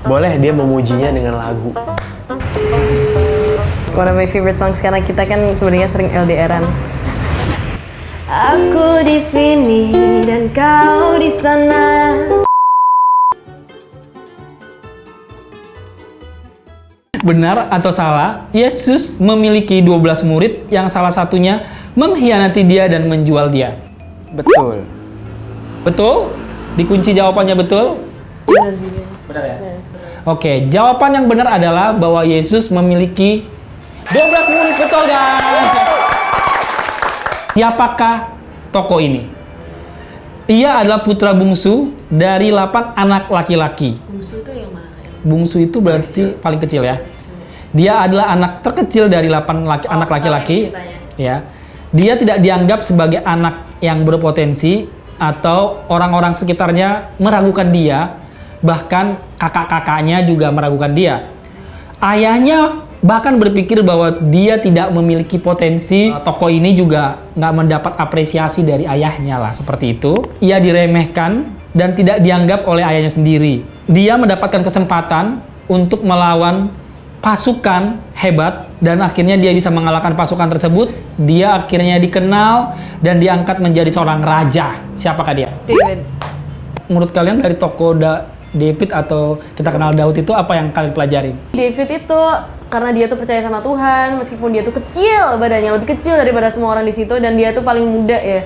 boleh dia memujinya dengan lagu. One of my favorite songs karena kita kan sebenarnya sering LDRan. Aku di sini dan kau di sana. Benar atau salah, Yesus memiliki 12 murid yang salah satunya mengkhianati dia dan menjual dia. Betul. Betul? Dikunci jawabannya betul? Benar sih. Benar ya? Oke, jawaban yang benar adalah bahwa Yesus memiliki 12 murid, betul guys. Siapakah tokoh ini? Ia adalah putra bungsu dari 8 anak laki-laki. Bungsu itu yang mana? Bungsu itu berarti paling kecil ya. Dia adalah anak terkecil dari 8 anak laki-laki. Ya. Dia tidak dianggap sebagai anak yang berpotensi atau orang-orang sekitarnya meragukan dia. Bahkan kakak-kakaknya juga meragukan dia. Ayahnya bahkan berpikir bahwa dia tidak memiliki potensi. Tokoh ini juga nggak mendapat apresiasi dari ayahnya lah, seperti itu. Ia diremehkan dan tidak dianggap oleh ayahnya sendiri. Dia mendapatkan kesempatan untuk melawan pasukan hebat dan akhirnya dia bisa mengalahkan pasukan tersebut. Dia akhirnya dikenal dan diangkat menjadi seorang raja. Siapakah dia? David. Menurut kalian dari tokoh David atau kita kenal Daud itu apa yang kalian pelajari? David itu karena dia tuh percaya sama Tuhan meskipun dia tuh kecil badannya, lebih kecil daripada semua orang di situ, dan dia tuh paling muda ya.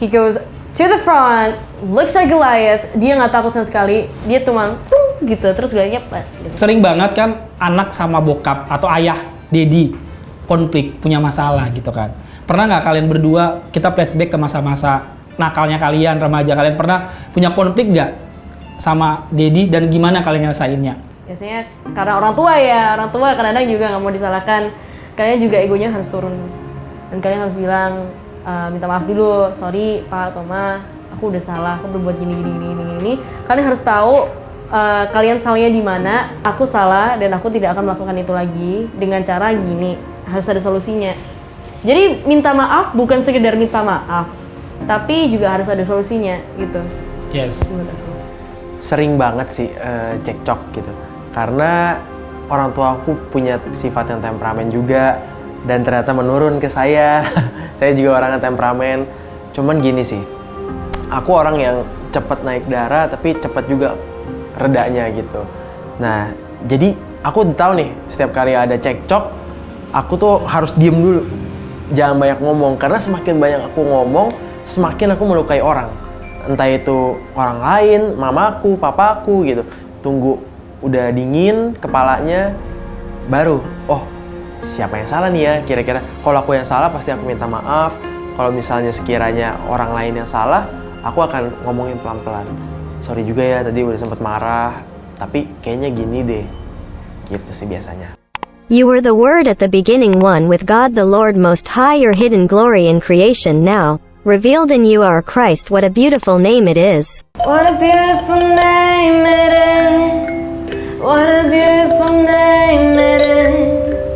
He goes to the front, looks like Goliath. Dia nggak takut sama sekali. Dia cuma gitu terus gak nyepet. Gitu. Sering banget kan anak sama bokap atau ayah, daddy konflik, punya masalah gitu kan. Pernah nggak kalian berdua, kita flashback ke masa-masa nakalnya kalian, remaja kalian, pernah punya konflik nggak sama daddy dan gimana kalian nyelesainnya? Biasanya karena orang tua ya, orang tua kadang-kadang juga nggak mau disalahkan. Kalian juga egonya harus turun dan kalian harus bilang minta maaf dulu, sorry pak atau ma, aku udah salah, aku berbuat gini. Kalian harus tahu kalian salahnya di mana. Aku salah dan aku tidak akan melakukan itu lagi dengan cara gini. Harus ada solusinya. Jadi minta maaf bukan sekedar minta maaf, tapi juga harus ada solusinya gitu. Yes. Sering banget sih cekcok gitu. Karena orang tua aku punya sifat yang temperamen juga dan ternyata menurun ke saya. Saya juga orang yang temperamen. Cuman gini sih, aku orang yang cepat naik darah tapi cepat juga redanya gitu. Nah, jadi aku tahu nih setiap kali ada cekcok, aku tuh harus diem dulu. Jangan banyak ngomong, karena semakin banyak aku ngomong, semakin aku melukai orang. Entah itu orang lain, mamaku, papaku gitu. Tunggu udah dingin kepalanya, baru, oh siapa yang salah nih ya kira-kira. Kalau aku yang salah pasti aku minta maaf. Kalau misalnya sekiranya orang lain yang salah, aku akan ngomongin pelan-pelan. Sorry juga ya tadi udah sempet marah, tapi kayaknya gini deh. Gitu sih biasanya. You were the Word at the beginning, one with God the Lord Most High, your hidden glory in creation now revealed in you are Christ. What a beautiful name it is. What a beautiful name it is. What a beautiful name it is.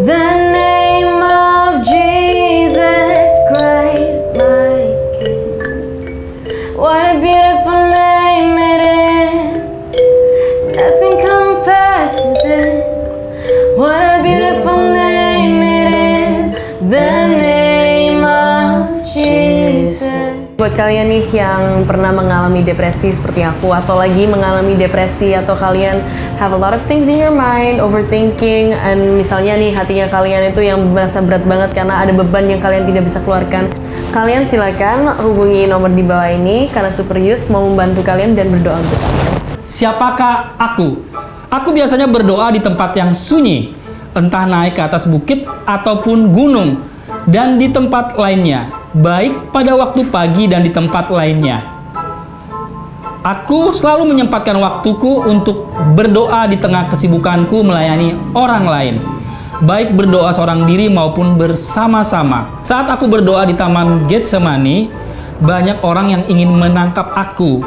The name of Jesus Christ, my King. What a beautiful name it is. Nothing compares to this. What a beautiful name it is. The name of Jesus. Buat kalian nih yang pernah mengalami depresi seperti aku, atau lagi mengalami depresi, atau kalian have a lot of things in your mind, overthinking, and misalnya nih hatinya kalian itu yang merasa berat banget karena ada beban yang kalian tidak bisa keluarkan, kalian silakan hubungi nomor di bawah ini karena Super Youth mau membantu kalian dan berdoa untuk kalian. Siapakah aku? Aku biasanya berdoa di tempat yang sunyi, entah naik ke atas bukit ataupun gunung, dan di tempat lainnya, baik pada waktu pagi dan di tempat lainnya. Aku selalu menyempatkan waktuku untuk berdoa di tengah kesibukanku melayani orang lain, baik berdoa seorang diri maupun bersama-sama. Saat aku berdoa di Taman Getsemani, banyak orang yang ingin menangkap aku.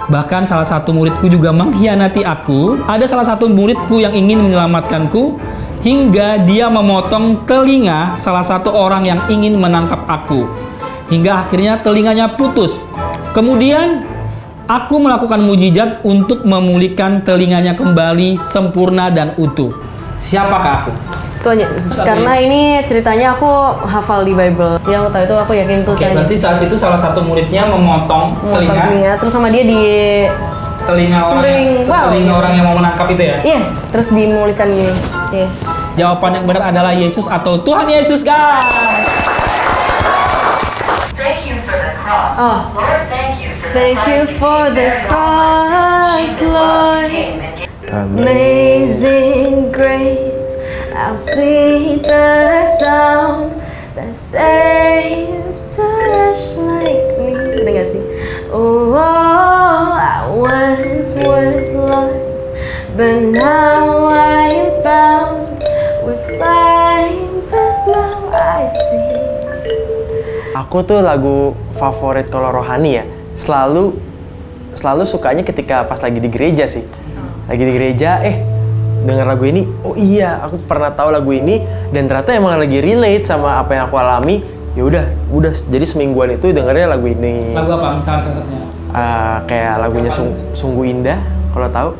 Bahkan salah satu muridku juga mengkhianati aku. Ada salah satu muridku yang ingin menyelamatkanku, hingga dia memotong telinga salah satu orang yang ingin menangkap aku. Hingga akhirnya telinganya putus. Kemudian Aku melakukan mujizat untuk memulihkan telinganya kembali sempurna dan utuh. Siapakah aku? Tuhan Yesus. Karena ini ceritanya aku hafal di Bible. Jadi aku tahu itu, aku yakin itu Oke, Tuhan berarti Yesus. saat itu salah satu muridnya memotong telinga Terus sama dia di telinga orang yang mau menangkap itu ya. Iya, terus dimulihkan gini. Iya. Jawaban yang benar adalah Yesus atau Tuhan Yesus, guys. Thank you for the cross. Oh. Lord, thank you for the Thank you for the cross, Lord. Amazing grace, how sweet the sound that saved a wretch like me. Udah gak sih? Oh, I once was lost, but now I am found. Was blind, but now I see. Aku tuh lagu favorit kalau rohani ya, selalu sukanya ketika pas lagi di gereja sih. Lagi di gereja, dengar lagu ini, oh iya, aku pernah tahu lagu ini dan ternyata emang lagi relate sama apa yang aku alami. Ya udah, jadi semingguan itu dengarnya lagu ini. Lagu apa misalnya salah satunya? Kayak lagunya Sungguh Indah, kalau tahu.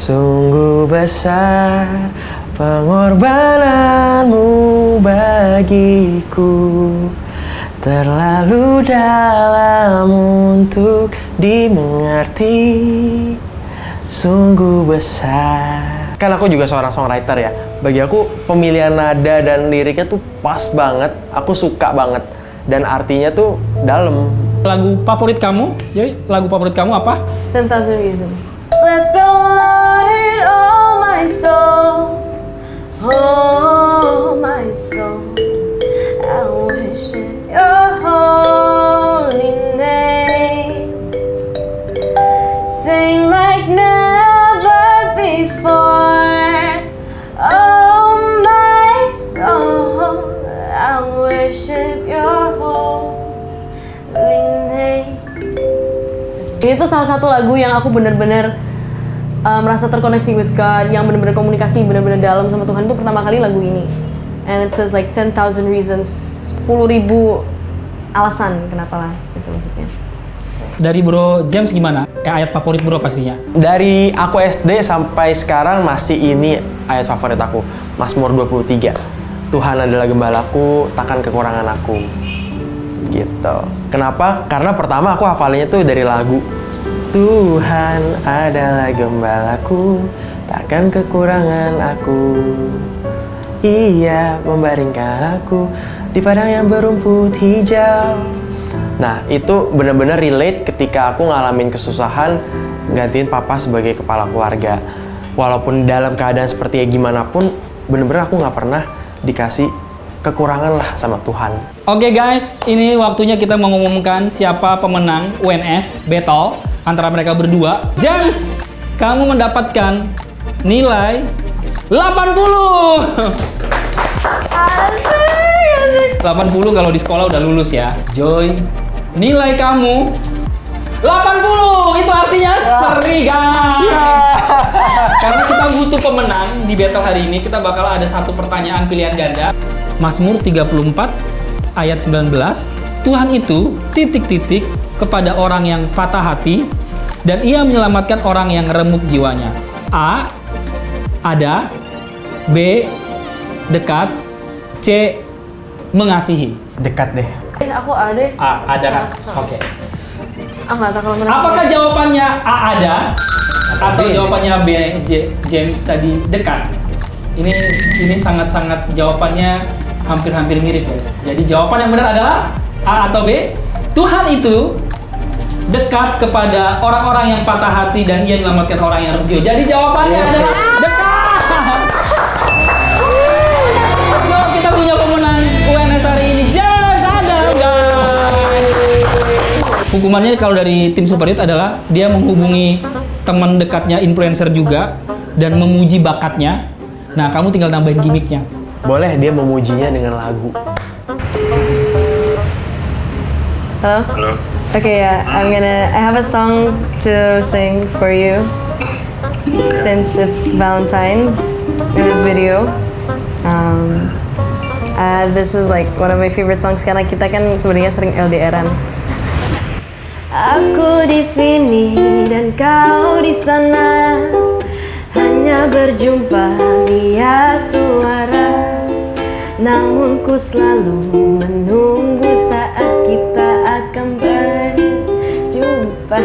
Sungguh besar pengorbananmu bagiku, terlalu dalam untuk dimengerti, sungguh besar. Kan aku juga seorang songwriter ya. Bagi aku pemilihan nada dan liriknya tuh pas banget. Aku suka banget. Dan artinya tuh dalam. Lagu favorit kamu? Yoi, lagu favorit kamu apa? 10,000 Reasons. Bless the Lord, oh my soul, oh my soul. I worship your holy name. Sing like never before, oh my soul. I worship your holy name. Ini tuh salah satu lagu yang aku bener-bener merasa terkoneksi with God, yang bener-bener komunikasi bener-bener dalam sama Tuhan. Itu pertama kali lagu ini. And it says like 10,000 reasons, 10,000 alasan kenapa lah, itu maksudnya. Dari Bro James gimana? Ayat favorit Bro pastinya. Dari aku SD sampai sekarang masih ini ayat favorit aku. Mazmur 23. Tuhan adalah gembalaku, takkan kekurangan aku. Gitu. Kenapa? Karena pertama aku hafalinnya tuh dari lagu. Tuhan adalah gembalaku, takkan kekurangan aku. Ia membaringkan aku di padang yang berumput hijau. Nah, itu benar-benar relate ketika aku ngalamin kesusahan gantiin papa sebagai kepala keluarga. Walaupun dalam keadaan seperti gimana pun, bener-bener aku nggak pernah dikasih kekurangan lah sama Tuhan. Oke guys, ini waktunya kita mengumumkan siapa pemenang UNS Battle antara mereka berdua. James, kamu mendapatkan nilai 80. 80 kalau di sekolah udah lulus ya. Joy, nilai kamu 80. Itu artinya seri guys. Karena kita butuh pemenang di battle hari ini, kita bakal ada satu pertanyaan pilihan ganda. Mazmur 34 ayat 19. Tuhan itu ... kepada orang yang patah hati dan ia menyelamatkan orang yang remuk jiwanya. A. Ada. B. Dekat. C. Mengasihi. Dekat deh. Aku ada. A. Ada kan? Oke. Nggak tahu kalau menurut Apakah jawabannya A. Ada atau jawabannya B. James tadi dekat? Ini sangat-sangat jawabannya hampir-hampir mirip guys. Jadi jawaban yang benar adalah A atau B. Tuhan itu dekat kepada orang-orang yang patah hati dan ia menyelamatkan orang yang remuk jiwa. Jadi jawabannya adalah dekat. So kita punya pemenang UNS hari ini, James Adam guys. Hukumannya kalau dari tim Super Youth adalah dia menghubungi teman dekatnya influencer juga dan memuji bakatnya. Nah, kamu tinggal nambahin gimmicknya. Boleh dia memujinya dengan lagu. Hello? Okay, yeah, I have a song to sing for you since it's Valentine's in this video. This is like one of my favorite songs karena kita kan sebenarnya sering LDRan. Aku di sini dan kau di sana, hanya berjumpa via suara. Namun ku selalu menunggu saat kita akan berjumpa.